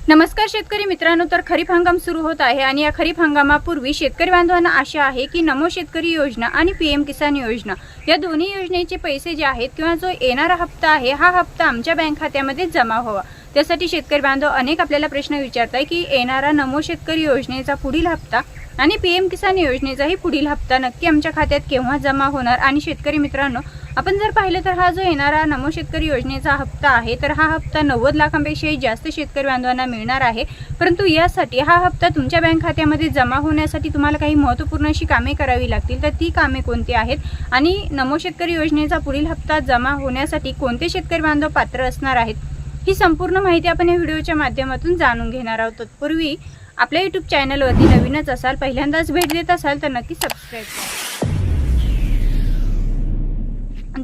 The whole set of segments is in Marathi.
नमस्कार शेतकरी मित्रांनो, तर खरीप हंगाम सुरू होत आहे आणि या खरीप हंगामापूर्वी शेतकरी बांधवांना आशा आहे की नमो शेतकरी योजना आणि पीएम किसान योजना या दोन्ही योजनेचे पैसे जे आहेत किंवा जो येणारा हप्ता आहे हा हप्ता आमच्या बँक खात्यामध्ये जमा व्हावा। त्यासाठी शेतकरी बांधव अनेक आपल्याला प्रश्न विचारताय की येणारा नमो शेतकरी योजनेचा पुढील हप्ता आणि पीएम किसान योजनेचाही पुढील हप्ता नक्की आमच्या खात्यात केव्हा जमा होणार। आणि शेतकरी मित्रांनो, आपण जर पाहिलं तर हा जो येणारा नमो शेतकरी योजनेचा हप्ता आहे तर हा हप्ता 90 लाखांपेक्षाही जास्त शेतकरी बांधवांना मिळणार आहे। परंतु यासाठी हा हप्ता तुमच्या बँक खात्यामध्ये जमा होण्यासाठी तुम्हाला काही महत्त्वपूर्ण अशी कामे करावी लागतील। तर ती कामे कोणती आहेत आणि नमो शेतकरी योजनेचा पुढील हप्ता जमा होण्यासाठी कोणते शेतकरी बांधव पात्र असणार आहेत, ही संपूर्ण माहिती आपण या व्हिडिओच्या माध्यमातून जाणून घेणार आहोत। तत्पूर्वी आपल्या YouTube चॅनलवरती नवीनच असाल, पहिल्यांदाच भेट देत असाल तर नक्की सबस्क्राइब करा।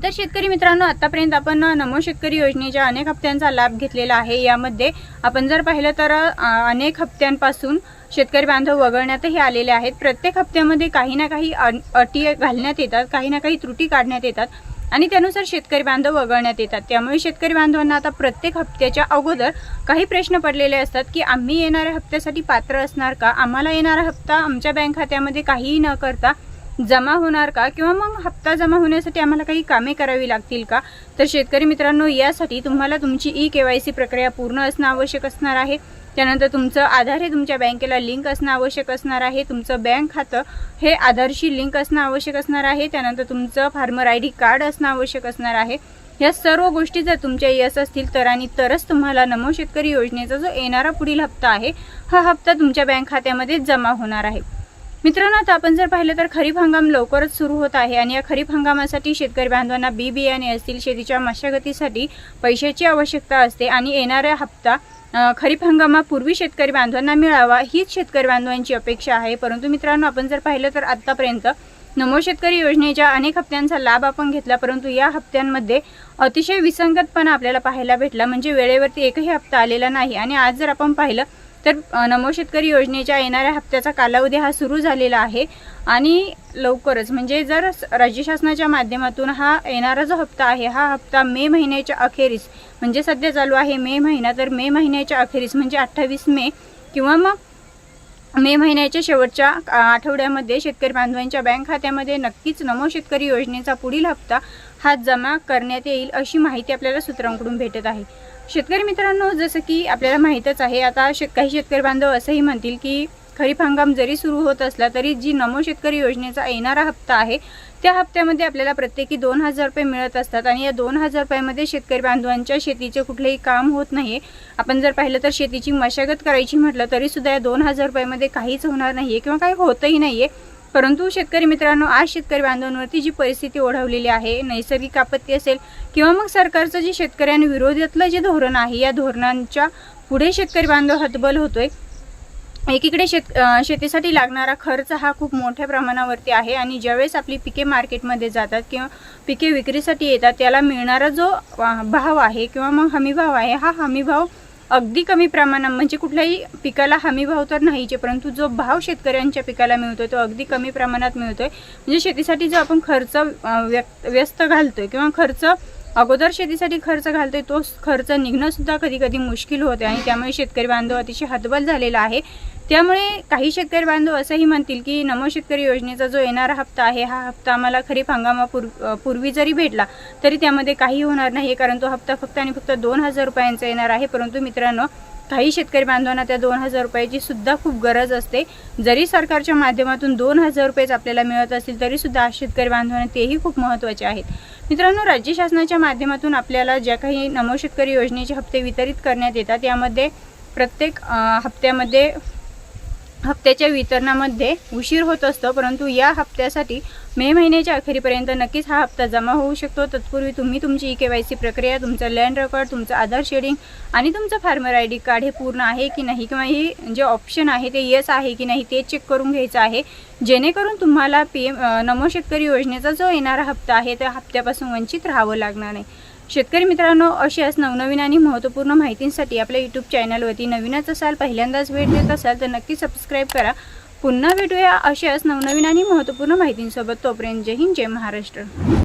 तर शेतकरी मित्रांनो, आतापर्यंत आपण नमो शेतकरी योजनेच्या अनेक हप्त्यांचा लाभ घेतलेला आहे। यामध्ये आपण जर पाहिलं तर अनेक हप्त्यांपासून शेतकरी बांधव वगळण्यातही आलेले आहेत। प्रत्येक हप्त्यामध्ये काही ना काही अटी घालण्यात येतात, काही ना काही त्रुटी काढण्यात येतात आणि त्यानुसार शेतकरी बांधव वगळण्यात येतात। त्यामुळे शेतकरी बांधवांना आता प्रत्येक हप्त्याच्या अगोदर काही प्रश्न पडलेले असतात की आम्ही येणाऱ्या हप्त्यासाठी पात्र असणार का, आम्हाला येणारा हप्ता आमच्या बँक खात्यामध्ये काहीही न करता जमा होणार का, किंवा मग हप्ता जमा होण्यासाठी आम्हाला काही कामे करावी लागतील का। तर शेतकरी मित्रांनो, यासाठी तुम्हाला तुमची ई-KYC प्रक्रिया पूर्ण असणं आवश्यक असणार आहे। त्यानंतर तुमचं आधार हे तुमच्या बँकेला लिंक असणं आवश्यक असणार आहे। तुमचं बँक खातं हे आधारशी लिंक असणं आवश्यक असणार आहे। त्यानंतर तुमचं फार्मर ID कार्ड असणं आवश्यक असणार आहे। या सर्व गोष्टी जर तुमच्या यस असतील तर आणि तरच तुम्हाला नमो शेतकरी योजनेचा जो येणारा पुढील हप्ता आहे हा हप्ता तुमच्या बँक खात्यामध्ये जमा होणार आहे। मित्रांनो, आता आपण जर पाहिलं तर खरीप हंगाम लवकरच सुरू होत आहे आणि या खरीप हंगामासाठी शेतकरी बांधवांना बी बियाणे असतील, शेतीच्या मशागतीसाठी पैशाची आवश्यकता असते आणि येणारा हप्ता खरीप हंगामापूर्वी शेतकरी बांधवांना मिळावा हीच शेतकरी बांधवांची अपेक्षा आहे। परंतु मित्रांनो, आपण जर पाहिलं तर आतापर्यंत नमो शेतकरी योजनेच्या अनेक हप्त्यांचा लाभ आपण घेतला, परंतु या हप्त्यांमध्ये अतिशय विसंगतपणा आपल्याला पाहायला भेटला, म्हणजे वेळेवरती एकही हप्ता आलेला नाही। आणि आज जर आपण पाहिलं तर नमो शेतकरी योजनेच्या येणाऱ्या हप्त्याचा कालावधी हा सुरू झालेला आहे आणि लवकरच म्हणजे जर राज्य शासनाच्या माध्यमातून हा येणारा जो हप्ता आहे हा हप्ता मे महिन्याच्या अखेरीस, म्हणजे सध्या चालू आहे मे महिना, तर मे महिन्याच्या अखेरीस म्हणजे 28 मे किंवा मग मे महिन्याच्या शेवटच्या आठवड्यामध्ये शेतकरी बांधवांच्या बँक खात्यामध्ये नक्कीच नमो शेतकरी योजनेचा पुढील हप्ता हा जमा करण्यात येईल अशी माहिती आपल्याला सूत्रांकडून भेटत आहे। शेतकरी मित्रांनो, जसं की आपल्याला माहीतच आहे, आता काही शेतकरी बांधव असंही म्हणतील की खरीप हंगाम जरी सुरू होत असला तरी जी नमो शेतकरी योजनेचा येणारा हप्ता आहे त्या हप्त्यामध्ये आपल्याला प्रत्येकी 2000 रुपये मिळत असतात आणि या 2000 रुपयामध्ये शेतकरी बांधवांच्या शेतीचे कुठलेही काम होत नाही। आपण जर पाहिलं तर शेतीची मशागत करायची म्हटलं तरी सुद्धा या 2000 रुपयामध्ये काहीच होणार नाही किंवा काही होतही नाही आहे। परंतु शेतकरी मित्रांनो, आज शेतकरी बांधवांवरती जी परिस्थिती ओढवलेली आहे, नैसर्गिक आपत्ती असेल किंवा मग सरकारचं जे शेतकऱ्यांविरोधातलं जे धोरण आहे या धोरणांच्या पुढे शेतकरी बांधव हतबल होतोय। एकीकडे शेतीसाठी लागणारा खर्च हा खूप मोठ्या प्रमाणावरती आहे आणि ज्यावेळेस आपली पिके मार्केटमध्ये जातात किंवा पिके विक्रीसाठी येतात त्याला मिळणारा जो भाव आहे किंवा मग हमी भाव आहे हा हमी भाव अगदी कमी प्रमाणात, म्हणजे कुठल्याही पिकाला हमी भाव तर नाहीचे, परंतु जो भाव शेतकऱ्यांच्या पिकाला मिळतोय तो अगदी कमी प्रमाणात मिळतोय। म्हणजे शेतीसाठी जो आपण खर्च व्यस्त घालतोय किंवा खर्च अगोदर शेतीसाठी खर्च घालतोय तो खर्च निघणं सुद्धा कधी कधी मुश्किल होते आणि त्यामुळे शेतकरी बांधव अतिशय हतबल झालेला आहे। त्यामुळे काही शेतकरी बांधव असंही म्हणतील की नमो शेतकरी योजनेचा जो येणारा हप्ता आहे हा हप्ता आम्हाला खरीप हंगामापूर्वी जरी भेटला तरी त्यामध्ये काही होणार नाही, कारण तो हप्ता फक्त आणि फक्त 2000 रुपयांचा येणार आहे। परंतु मित्रांनो, काही शेतकरी बांधवांना त्या 2000 रुपयाची सुद्धा खूप गरज असते। जरी सरकारच्या माध्यमातून 2000 रुपयेच आपल्याला मिळत असतील तरी सुद्धा शेतकरी बांधवांना तेही खूप महत्त्वाचे आहेत। मित्रांनो, राज्य शासनाच्या माध्यमातून आपल्याला ज्या काही नमो शेतकरी योजनेचे हप्ते वितरित करण्यात येतात यामध्ये प्रत्येक हप्त्याच्या वितरणामध्ये उशीर होत असतो, परंतु या हप्त्यासाठी मे महिन्याच्या अखेरीपर्यंत नक्कीच हा हप्ता जमा होऊ शकतो। तत्पूर्वी तुम्ही तुमची ई-KYC प्रक्रिया, तुमचं लँड रेकॉर्ड, तुमचं आधार शेडिंग आणि तुमचं फार्मर ID कार्ड हे पूर्ण आहे की नाही किंवा हे जे ऑप्शन आहे ते येस आहे की नाही ते चेक करून घ्यायचं आहे, जेणेकरून तुम्हाला नमो शेतकरी योजनेचा जो येणारा हप्ता आहे त्या हप्त्यापासून वंचित राहावं लागणार नाही। शेतकरी मित्रांनो, अशाच नवनवीन आणि महत्त्वपूर्ण माहितींसाठी आपल्या YouTube चॅनलवरती नवीनच असाल, पहिल्यांदाच भेट देत असाल तर नक्की सबस्क्राईब करा। पुन्हा भेटूया अशाच नवनवीन आणि महत्त्वपूर्ण माहितींसोबत। तोपर्यंत जय हिंद, जय महाराष्ट्र।